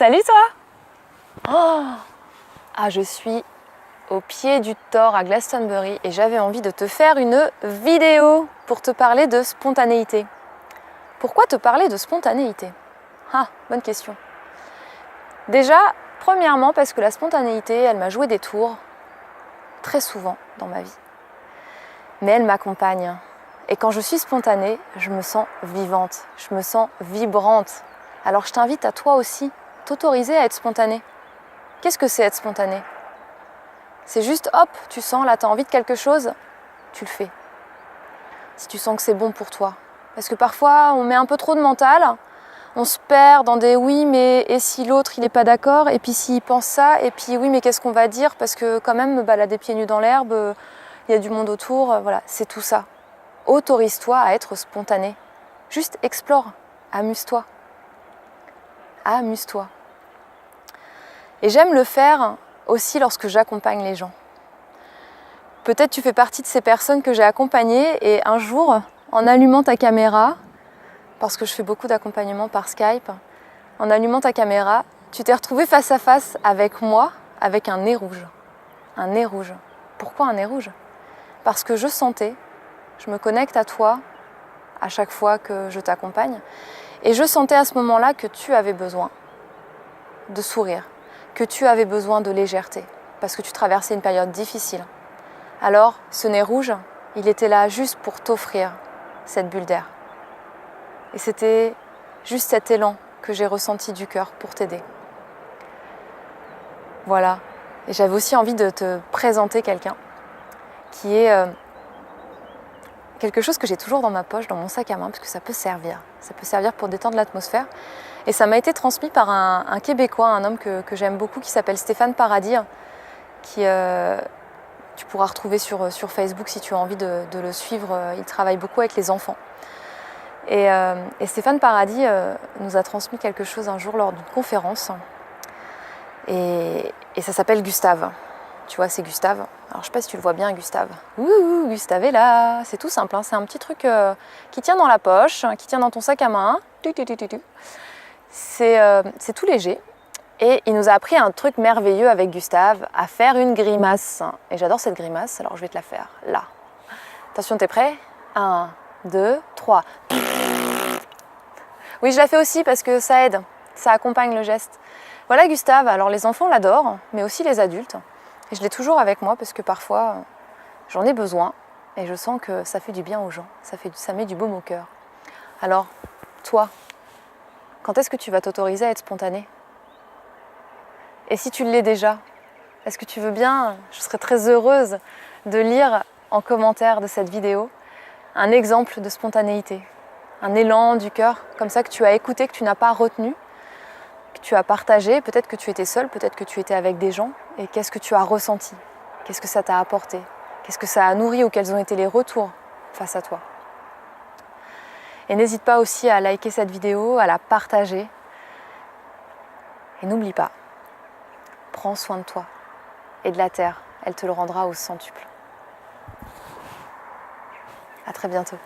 Salut toi! Oh ah, je suis au pied du Thor à Glastonbury et j'avais envie de te faire une vidéo pour te parler de spontanéité. Pourquoi te parler de spontanéité? Ah, bonne question. Déjà, premièrement parce que la spontanéité, elle m'a joué des tours très souvent dans ma vie. Mais elle m'accompagne. Et quand je suis spontanée, je me sens vivante, je me sens vibrante. Alors je t'invite à toi aussi, t'autoriser à être spontanée. Qu'est-ce que c'est être spontané? C'est juste hop, tu sens là, tu as envie de quelque chose, tu le fais. Si tu sens que c'est bon pour toi. Parce que parfois, on met un peu trop de mental, on se perd dans des oui, mais et si l'autre il n'est pas d'accord, et puis s'il pense ça, et puis oui, mais qu'est-ce qu'on va dire? Parce que quand même, me balader pieds nus dans l'herbe, il y a du monde autour, voilà, c'est tout ça. Autorise-toi à être spontané. Juste explore, amuse-toi. Amuse-toi. Et j'aime le faire aussi lorsque j'accompagne les gens. Peut-être tu fais partie de ces personnes que j'ai accompagnées et un jour, en allumant ta caméra, parce que je fais beaucoup d'accompagnement par Skype, en allumant ta caméra, tu t'es retrouvé face à face avec moi, avec un nez rouge. Un nez rouge. Pourquoi un nez rouge? Parce que je sentais, je me connecte à toi à chaque fois que je t'accompagne, et je sentais à ce moment-là que tu avais besoin de sourire, que tu avais besoin de légèreté, parce que tu traversais une période difficile. Alors, ce nez rouge, il était là juste pour t'offrir cette bulle d'air. Et c'était juste cet élan que j'ai ressenti du cœur pour t'aider. Voilà. Et j'avais aussi envie de te présenter quelqu'un qui est quelque chose que j'ai toujours dans ma poche, dans mon sac à main, parce que ça peut servir. Ça peut servir pour détendre l'atmosphère. Et ça m'a été transmis par un Québécois, un homme que j'aime beaucoup, qui s'appelle Stéphane Paradis, qui tu pourras retrouver sur Facebook si tu as envie de le suivre. Il travaille beaucoup avec les enfants. Et Stéphane Paradis nous a transmis quelque chose un jour lors d'une conférence. Et ça s'appelle Gustave. Tu vois, c'est Gustave. Alors, je ne sais pas si tu le vois bien, Gustave. Ouh, Gustave est là. C'est tout simple, hein. C'est un petit truc qui tient dans la poche, qui tient dans ton sac à main. C'est tout léger. Et il nous a appris un truc merveilleux avec Gustave, à faire une grimace. Et j'adore cette grimace, alors je vais te la faire là. Attention, t'es prêt? 1, 2, 3. Oui, je la fais aussi parce que ça aide, ça accompagne le geste. Voilà Gustave, alors les enfants l'adorent, mais aussi les adultes. Et je l'ai toujours avec moi parce que parfois, j'en ai besoin. Et je sens que ça fait du bien aux gens, ça met du baume au cœur. Alors, toi, quand est-ce que tu vas t'autoriser à être spontané? Et si tu l'es déjà, est-ce que tu veux bien? Je serais très heureuse de lire en commentaire de cette vidéo un exemple de spontanéité, un élan du cœur, comme ça que tu as écouté, que tu n'as pas retenu, que tu as partagé. Peut-être que tu étais seule, peut-être que tu étais avec des gens. Et qu'est-ce que tu as ressenti? Qu'est-ce que ça t'a apporté? Qu'est-ce que ça a nourri ou quels ont été les retours face à toi? Et n'hésite pas aussi à liker cette vidéo, à la partager. Et n'oublie pas, prends soin de toi et de la terre, elle te le rendra au centuple. À très bientôt.